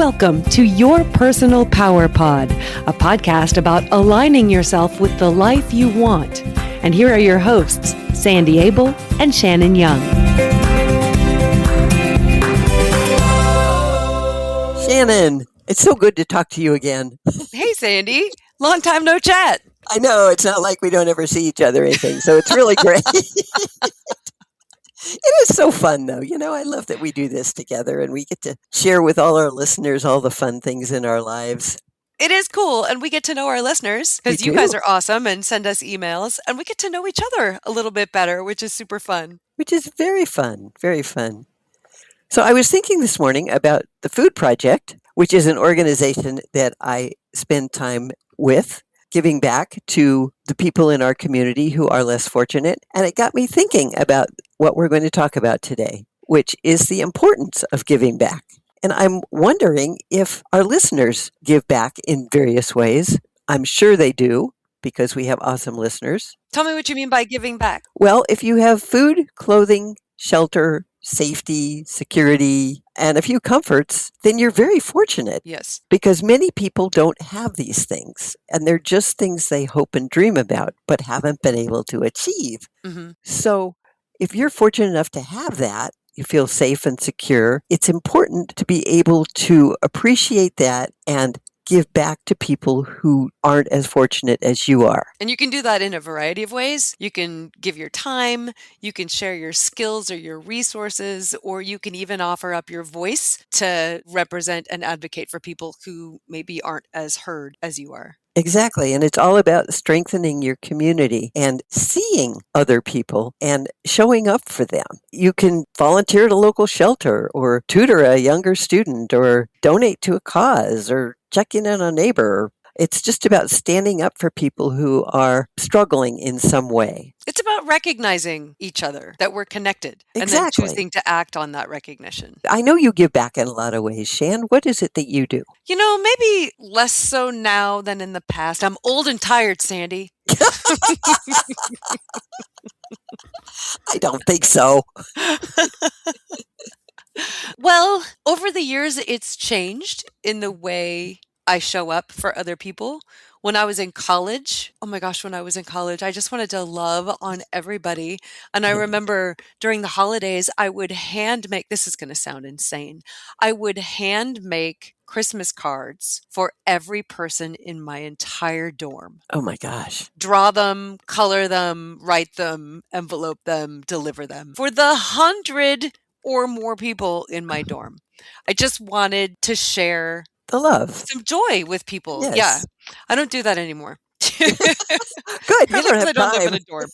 Welcome to Your Personal Power Pod, a podcast about aligning yourself with the life you want. And here are your hosts, Sandy Abel and Shannon Young. Shannon, it's so good to talk to you again. Hey, Sandy. Long time no chat. I know, it's not like we don't ever see each other or anything, so it's really great. It is so fun, though. You know, I love that we do this together and we get to share with all our listeners all the fun things in our lives. It is cool, and we get to know our listeners because you guys are awesome and send us emails, and we get to know each other a little bit better, which is super fun. Which is very fun, very fun. So I was thinking this morning about the Food Project, which is an organization that I spend time with, giving back to the people in our community who are less fortunate. And it got me thinking about what we're going to talk about today, which is the importance of giving back. And I'm wondering if our listeners give back in various ways. I'm sure they do because we have awesome listeners. Tell me what you mean by giving back. Well, if you have food, clothing, shelter, safety, security, and a few comforts, then you're very fortunate. Yes. Because many people don't have these things, and they're just things they hope and dream about, but haven't been able to achieve. Mm-hmm. So if you're fortunate enough to have that, you feel safe and secure, it's important to be able to appreciate that and give back to people who aren't as fortunate as you are. And you can do that in a variety of ways. You can give your time, you can share your skills or your resources, or you can even offer up your voice to represent and advocate for people who maybe aren't as heard as you are. Exactly. And it's all about strengthening your community and seeing other people and showing up for them. You can volunteer at a local shelter or tutor a younger student or donate to a cause or check in on a neighbor. It's just about standing up for people who are struggling in some way. It's about recognizing each other, that we're connected, and then choosing to act on that recognition. I know you give back in a lot of ways, Shan. What is it that you do? You know, maybe less so now than in the past. I'm old and tired, Sandy. I don't think so. Well, over the years, it's changed in the way I show up for other people. When I was in college, I just wanted to love on everybody. And I remember during the holidays, I would hand make, this is going to sound insane, I would hand make Christmas cards for every person in my entire dorm. Oh my gosh. Draw them, color them, write them, envelope them, deliver them for the 100 or more people in my dorm. I just wanted to share the love, some joy with people. Yes. Yeah. I don't do that anymore. Good. You don't have I don't live in time. a dorm.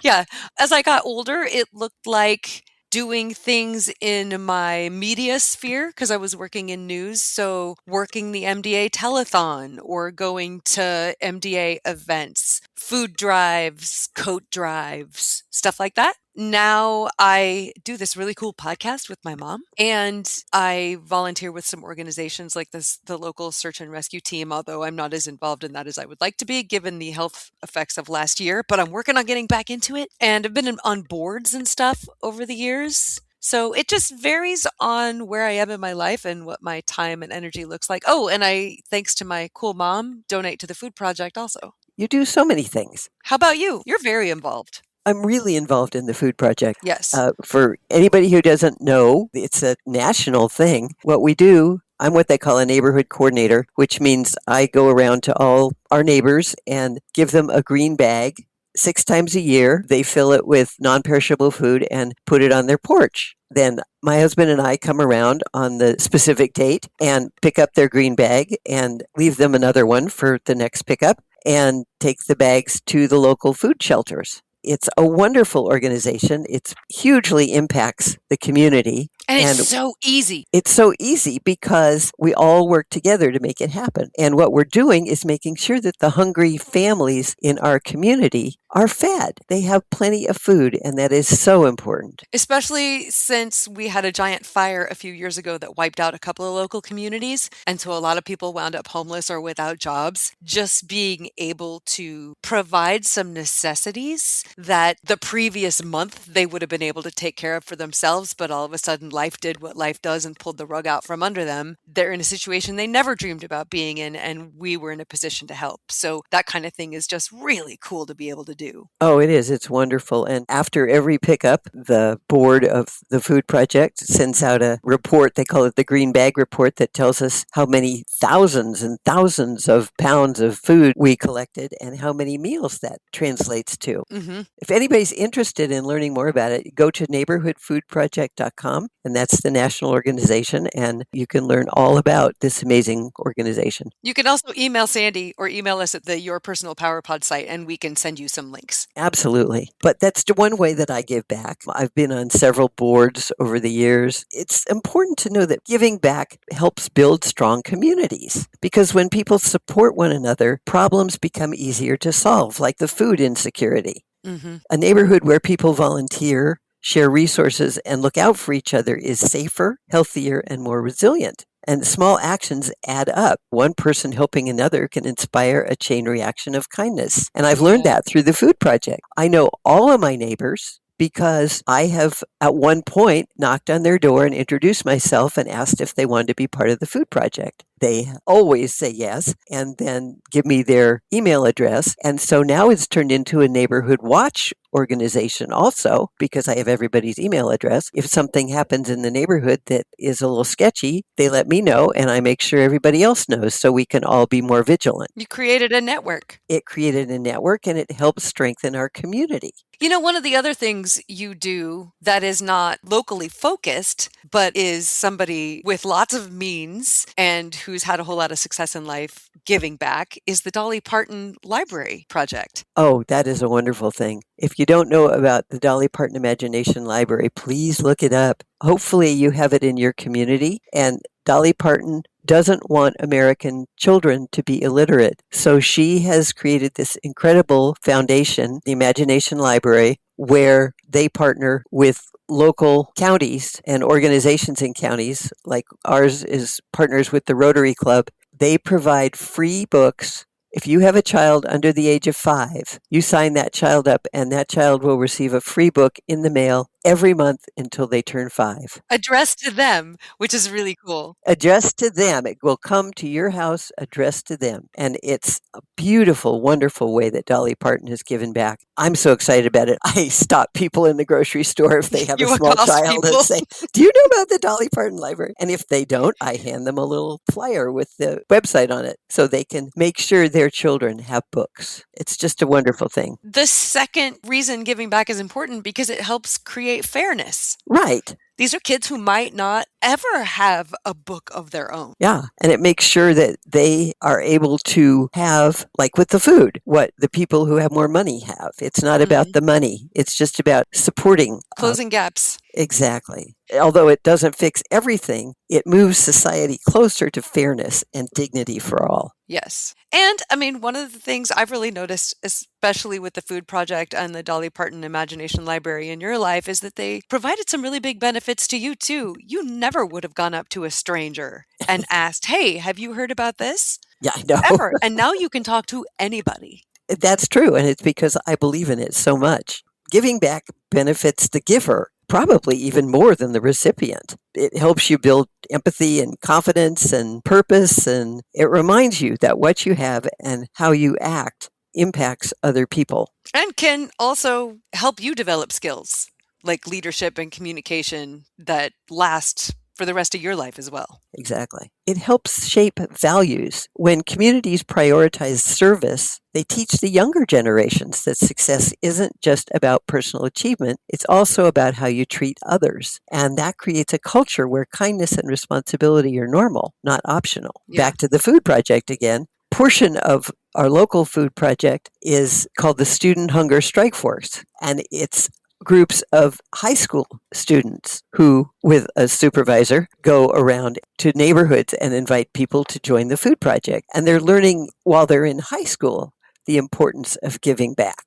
Yeah. As I got older, it looked like doing things in my media sphere because I was working in news. So working the MDA telethon or going to MDA events, food drives, coat drives, stuff like that. Now I do this really cool podcast with my mom, and I volunteer with some organizations like the local search and rescue team, although I'm not as involved in that as I would like to be given the health effects of last year, but I'm working on getting back into it. And I've been on boards and stuff over the years. So it just varies on where I am in my life and what my time and energy looks like. Oh, and I, thanks to my cool mom, donate to the Food Project also. You do so many things. How about you? You're very involved. I'm really involved in the Food Project. Yes. For anybody who doesn't know, it's a national thing. What we do, I'm what they call a neighborhood coordinator, which means I go around to all our neighbors and give them a green bag 6 times a year. They fill it with non-perishable food and put it on their porch. Then my husband and I come around on the specific date and pick up their green bag and leave them another one for the next pickup and take the bags to the local food shelters. It's a wonderful organization. It hugely impacts the community. And it's so easy. It's so easy because we all work together to make it happen. And what we're doing is making sure that the hungry families in our community are fed. They have plenty of food, and that is so important. Especially since we had a giant fire a few years ago that wiped out a couple of local communities. And so a lot of people wound up homeless or without jobs. Just being able to provide some necessities that the previous month they would have been able to take care of for themselves, but all of a sudden life did what life does and pulled the rug out from under them, they're in a situation they never dreamed about being in, and we were in a position to help. So that kind of thing is just really cool to be able to do. Oh, it is. It's wonderful. And after every pickup, the board of the food project sends out a report. They call it the green bag report that tells us how many thousands and thousands of pounds of food we collected and how many meals that translates to. Hmm. If anybody's interested in learning more about it, go to neighborhoodfoodproject.com, and that's the national organization, and you can learn all about this amazing organization. You can also email Sandy or email us at the Your Personal Power Pod site, and we can send you some links. Absolutely. But that's the one way that I give back. I've been on several boards over the years. It's important to know that giving back helps build strong communities because when people support one another, problems become easier to solve, like the food insecurity. Hmm. A neighborhood where people volunteer, share resources, and look out for each other is safer, healthier, and more resilient. And small actions add up. One person helping another can inspire a chain reaction of kindness. And I've learned Yeah. that through the food project. I know all of my neighbors because I have at one point knocked on their door and introduced myself and asked if they wanted to be part of the food project. They always say yes and then give me their email address. And so now it's turned into a neighborhood watch organization also because I have everybody's email address. If something happens in the neighborhood that is a little sketchy, they let me know and I make sure everybody else knows so we can all be more vigilant. You created a network. It created a network and it helps strengthen our community. You know, one of the other things you do that is not locally focused, but is somebody with lots of means and who's had a whole lot of success in life giving back is the Dolly Parton Library Project. Oh, that is a wonderful thing. If you don't know about the Dolly Parton Imagination Library, please look it up. Hopefully, you have it in your community. And Dolly Parton doesn't want American children to be illiterate. So she has created this incredible foundation, the Imagination Library, where they partner with local counties and organizations in counties, like ours is partners with the Rotary Club. They provide free books. If you have a child under the age of 5, you sign that child up and that child will receive a free book in the mail every month until they turn 5. Addressed to them, which is really cool. Addressed to them. It will come to your house addressed to them. And it's a beautiful, wonderful way that Dolly Parton has given back. I'm so excited about it. I stop people in the grocery store if they have a You small accost child and people. say, "Do you know about the Dolly Parton Library?" And if they don't, I hand them a little flyer with the website on it so they can make sure their children have books. It's just a wonderful thing. The second reason giving back is important because it helps create fairness. Right. These are kids who might not ever have a book of their own. Yeah. And it makes sure that they are able to have, like with the food, what the people who have more money have. It's not about Mhm. the money, it's just about supporting. Closing gaps. Exactly. Although it doesn't fix everything, it moves society closer to fairness and dignity for all. Yes. And I mean, one of the things I've really noticed, especially with the Food Project and the Dolly Parton Imagination Library in your life, is that they provided some really big benefits to you too. You never would have gone up to a stranger and asked, "Hey, have you heard about this?" Yeah, I know. Ever. And now you can talk to anybody. That's true. And it's because I believe in it so much. Giving back benefits the giver, probably even more than the recipient. It helps you build empathy and confidence and purpose. And it reminds you that what you have and how you act impacts other people. And can also help you develop skills like leadership and communication that last for the rest of your life as well. Exactly. It helps shape values. When communities prioritize service, they teach the younger generations that success isn't just about personal achievement, it's also about how you treat others. And that creates a culture where kindness and responsibility are normal, not optional. Yeah. Back to the food project again. Portion of our local food project is called the Student Hunger Strike Force, and it's groups of high school students who, with a supervisor, go around to neighborhoods and invite people to join the food project. And they're learning while they're in high school the importance of giving back.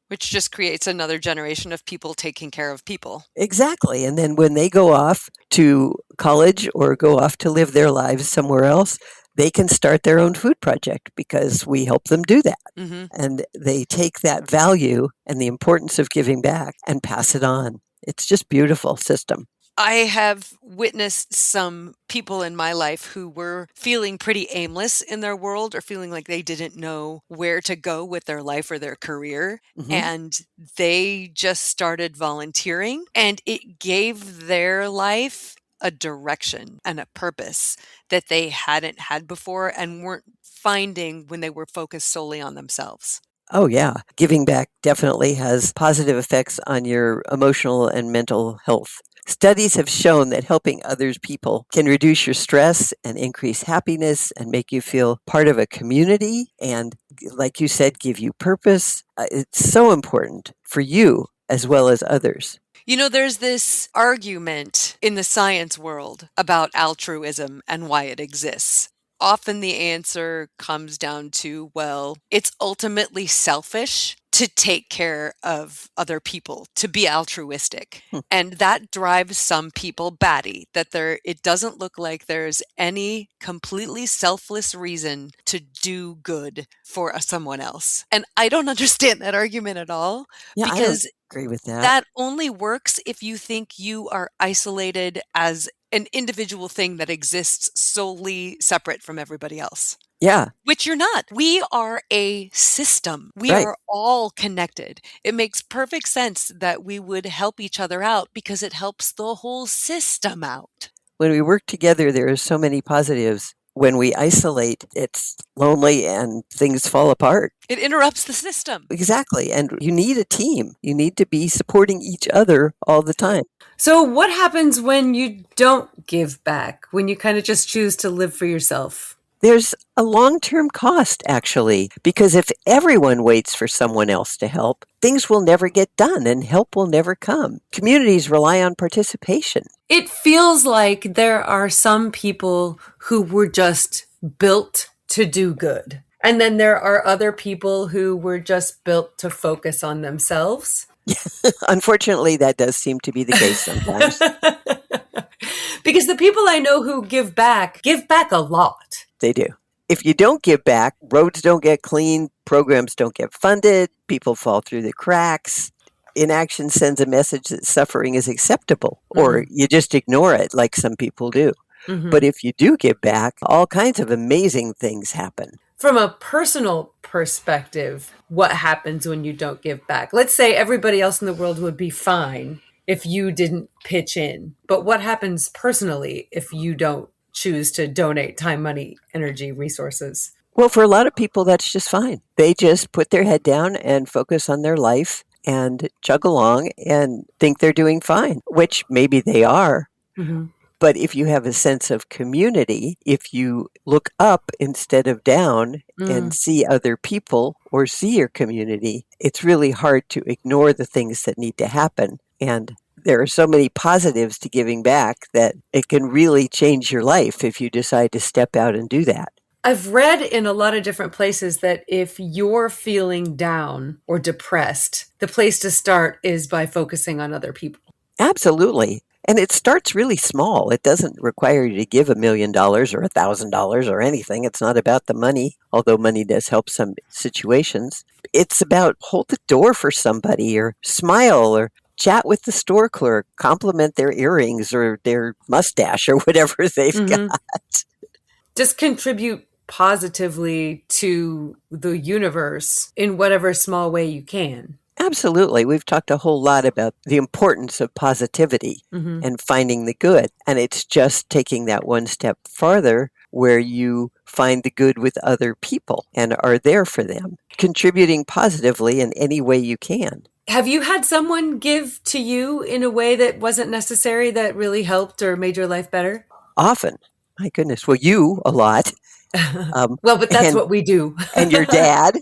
Which just creates another generation of people taking care of people. Exactly. And then when they go off to college or go off to live their lives somewhere else, they can start their own food project because we help them do that. Mm-hmm. And they take that value and the importance of giving back and pass it on. It's just beautiful system. I have witnessed some people in my life who were feeling pretty aimless in their world or feeling like they didn't know where to go with their life or their career. Hmm. And they just started volunteering, and it gave their life a direction and a purpose that they hadn't had before and weren't finding when they were focused solely on themselves. Oh, yeah. Giving back definitely has positive effects on your emotional and mental health. Studies have shown that helping others people can reduce your stress and increase happiness and make you feel part of a community and, like you said, give you purpose. It's so important for you as well as others. You know, there's this argument in the science world about altruism and why it exists. Often the answer comes down to, well, it's ultimately selfish to take care of other people, to be altruistic. Hmm. And that drives some people batty, that it doesn't look like there's any completely selfless reason to do good for someone else. And I don't understand that argument at all, Yeah, I don't because agree with that. that only works if you think you are isolated as an individual thing that exists solely separate from everybody else, Yeah, which you're not. We are a system. We right. are all connected. It makes perfect sense that we would help each other out because it helps the whole system out. When we work together, there are so many positives. When we isolate, it's lonely and things fall apart. It interrupts the system. Exactly. And you need a team. You need to be supporting each other all the time. So, what happens when you don't give back, when you kind of just choose to live for yourself? There's a long term cost, actually, because if everyone waits for someone else to help, things will never get done and help will never come. Communities rely on participation. It feels like there are some people who were just built to do good. And then there are other people who were just built to focus on themselves. Unfortunately, that does seem to be the case sometimes. Because the people I know who give back a lot. They do. If you don't give back, roads don't get cleaned, programs don't get funded, people fall through the cracks. Inaction sends a message that suffering is acceptable, or you just ignore it like some people do. But if you do give back, all kinds of amazing things happen. From a personal perspective, what happens when you don't give back? Let's say everybody else in the world would be fine if you didn't pitch in. But what happens personally if you don't choose to donate time, money, energy, resources? Well, for a lot of people, that's just fine. They just put their head down and focus on their life and chug along and think they're doing fine, which maybe they are. Mm-hmm. But if you have a sense of community, if you look up instead of down and see other people or see your community, it's really hard to ignore the things that need to happen. And there are so many positives to giving back that it can really change your life if you decide to step out and do that. I've read in a lot of different places that if you're feeling down or depressed, the place to start is by focusing on other people. Absolutely. And it starts really small. It doesn't require you to give $1 million or $1,000 or anything. It's not about the money, although money does help some situations. It's about hold the door for somebody or smile or chat with the store clerk, compliment their earrings or their mustache or whatever they've got. Just contribute positively to the universe in whatever small way you can. Absolutely. We've talked a whole lot about the importance of positivity and finding the good. And it's just taking that one step farther where you find the good with other people and are there for them, contributing positively in any way you can. Have you had someone give to you in a way that wasn't necessary that really helped or made your life better? Often. My goodness. Well, you a lot. Well, but that's what we do. And your dad.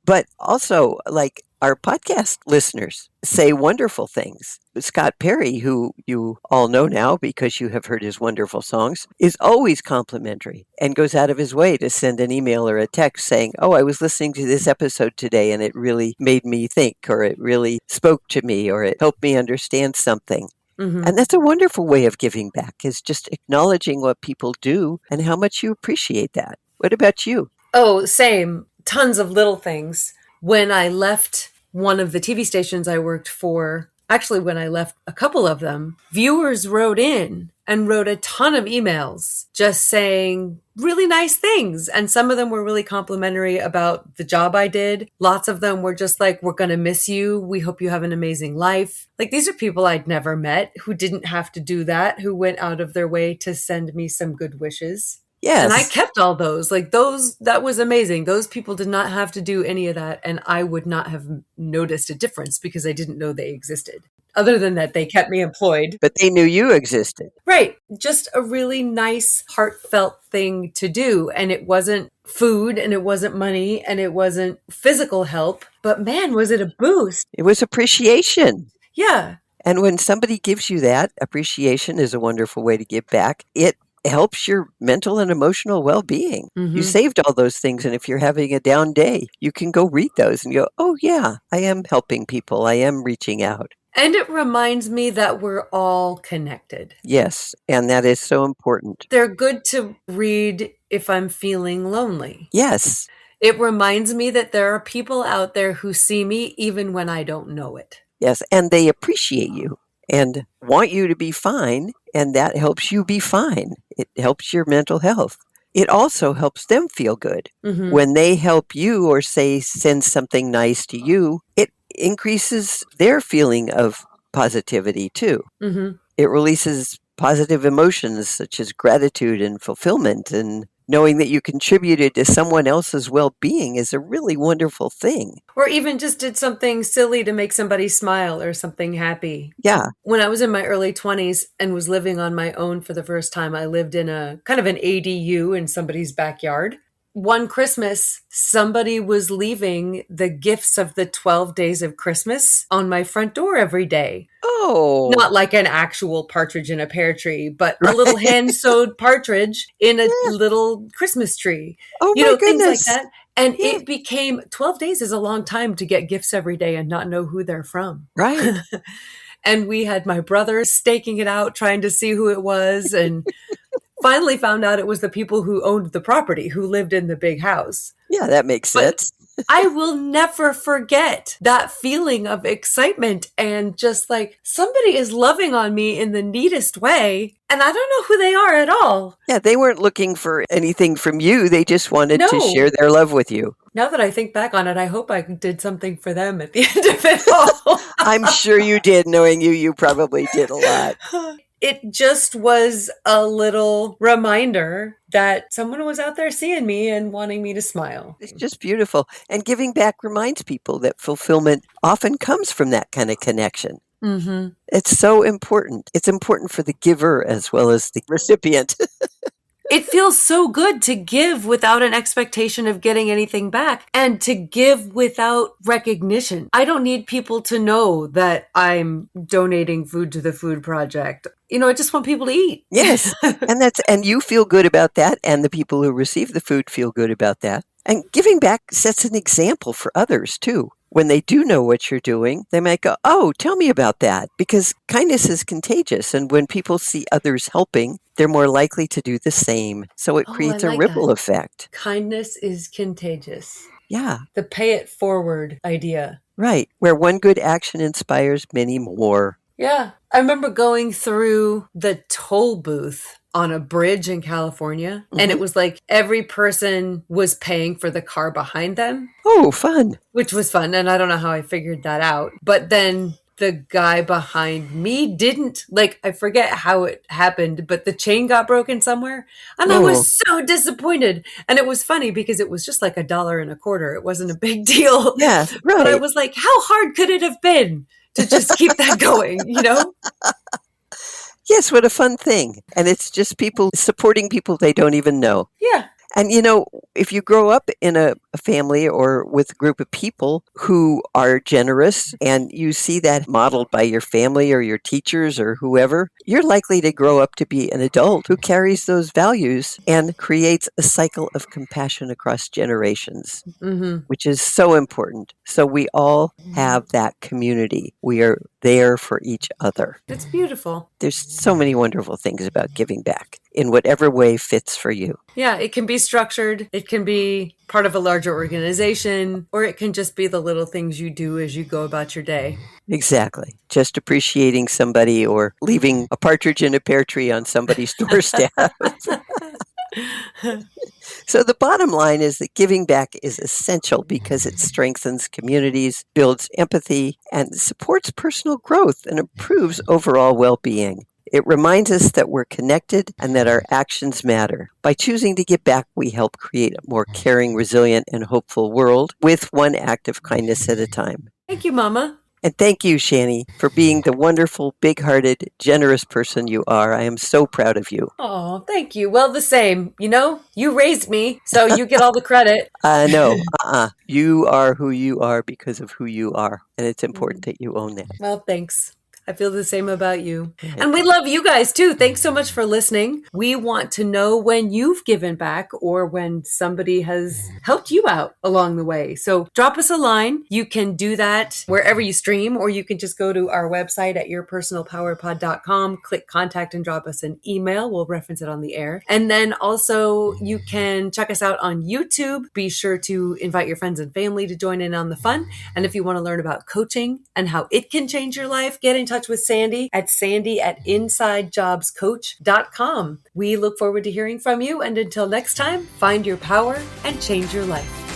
But also, like our podcast listeners say wonderful things. Scott Perry, who you all know now because you have heard his wonderful songs, is always complimentary and goes out of his way to send an email or a text saying, "Oh, I was listening to this episode today and it really made me think, or it really spoke to me, or it helped me understand something." And that's a wonderful way of giving back, is just acknowledging what people do and how much you appreciate that. What about you? Oh, same. Tons of little things. When I left one of the TV stations I worked for Actually, when I left a couple of them, viewers wrote in and wrote a ton of emails just saying really nice things. And some of them were really complimentary about the job I did. Lots of them were just like, we're going to miss you. We hope you have an amazing life. Like, these are people I'd never met who didn't have to do that, who went out of their way to send me some good wishes. And I Yes. kept all those. Like, those, that was amazing. Those people did not have to do any of that. And I would not have noticed a difference because I didn't know they existed. Other than that, they kept me employed. But they knew you existed. Right. Just a really nice, heartfelt thing to do. And it wasn't food and it wasn't money and it wasn't physical help. But man, was it a boost. It was appreciation. Yeah. And when somebody gives you that, appreciation is a wonderful way to give back. It helps your mental and emotional well-being. You saved all those things, and if you're having a down day, you can go read those and go, oh yeah, I am helping people. I am reaching out. And it reminds me that we're all connected. Yes, and that is so important. They're good to read if I'm feeling lonely. Yes, It reminds me that there are people out there who see me even when I don't know it. yes, and they appreciate you and want you to be fine, and that helps you be fine. It helps your mental health. It also helps them feel good. When they help you or say send something nice to you, it increases their feeling of positivity too. It releases positive emotions such as gratitude and fulfillment, and knowing that you contributed to someone else's well-being is a really wonderful thing. Or even just did something silly to make somebody smile or something happy. Yeah. When I was in my early 20s and was living on my own for the first time, I lived in a kind of an ADU in somebody's backyard. One Christmas, somebody was leaving the gifts of the 12 days of Christmas on my front door every day. Oh. Not like an actual partridge in a pear tree, but a little hand-sewed partridge in a little Christmas tree. Oh You my know, things like goodness. that. And Yeah. it became 12 days is a long time to get gifts every day and not know who they're from. Right. And we had my brother staking it out, trying to see who it was. And finally found out it was the people who owned the property, who lived in the big house. Yeah, that makes But sense. I will never forget that feeling of excitement and just like somebody is loving on me in the neatest way. And I don't know who they are at all. Yeah, they weren't looking for anything from you. They just wanted to No. share their love with you. Now that I think back on it, I hope I did something for them at the end of it all. I'm sure you did. Knowing you, you probably did a lot. It just was a little reminder that someone was out there seeing me and wanting me to smile. It's just beautiful. And giving back reminds people that fulfillment often comes from that kind of connection. It's so important. It's important for the giver as well as the recipient. It feels so good to give without an expectation of getting anything back and to give without recognition. I don't need people to know that I'm donating food to the food project. You know, I just want people to eat. Yes. And you feel good about that, and the people who receive the food feel good about that. And giving back sets an example for others too. When they do know what you're doing, they might go, oh, tell me about that, because kindness is contagious. And when people see others helping, they're more likely to do the same. So it Oh, creates I a like ripple that. effect. Kindness is contagious. Yeah, The pay it forward idea. right. Where one good action inspires many more. Yeah. I remember going through the toll booth on a bridge in California, and it was like every person was paying for the car behind them, Oh, fun. which was fun. And I don't know how I figured that out. But then the guy behind me didn't. Like, I forget how it happened, but the chain got broken somewhere. And I Oh. was so disappointed. And it was funny because it was just like $1.25. It wasn't a big deal. Yeah, But I right. was like, how hard could it have been to just keep that going, you know? Yes, what a fun thing. And it's just people supporting people they don't even know. Yeah. And you know, if you grow up in a family or with a group of people who are generous and you see that modeled by your family or your teachers or whoever, you're likely to grow up to be an adult who carries those values and creates a cycle of compassion across generations, which is so important. So we all have that community. We are there for each other. It's beautiful. There's so many wonderful things about giving back. in whatever way fits for you. Yeah, it can be structured, it can be part of a larger organization, or it can just be the little things you do as you go about your day. Exactly. Just appreciating somebody or leaving a partridge in a pear tree on somebody's doorstep. So the bottom line is that giving back is essential because it strengthens communities, builds empathy, and supports personal growth and improves overall well-being. It reminds us that we're connected and that our actions matter. By choosing to give back, we help create a more caring, resilient, and hopeful world with one act of kindness at a time. Thank you, Mama. And thank you, Shani, for being the wonderful, big-hearted, generous person you are. I am so proud of you. Oh, thank you. Well, the same. You raised me, so you get all the credit. No, You are who you are because of who you are. And it's important that you own that. Well, thanks. I feel the same about you. And we love you guys too. Thanks so much for listening. We want to know when you've given back or when somebody has helped you out along the way. So drop us a line. You can do that wherever you stream, or you can just go to our website at yourpersonalpowerpod.com, click contact and drop us an email. We'll reference it on the air. And then also you can check us out on YouTube. Be sure to invite your friends and family to join in on the fun. And if you want to learn about coaching and how it can change your life, get in touch with Sandy at insidejobscoach.com. We look forward to hearing from you. And until next time, find your power and change your life.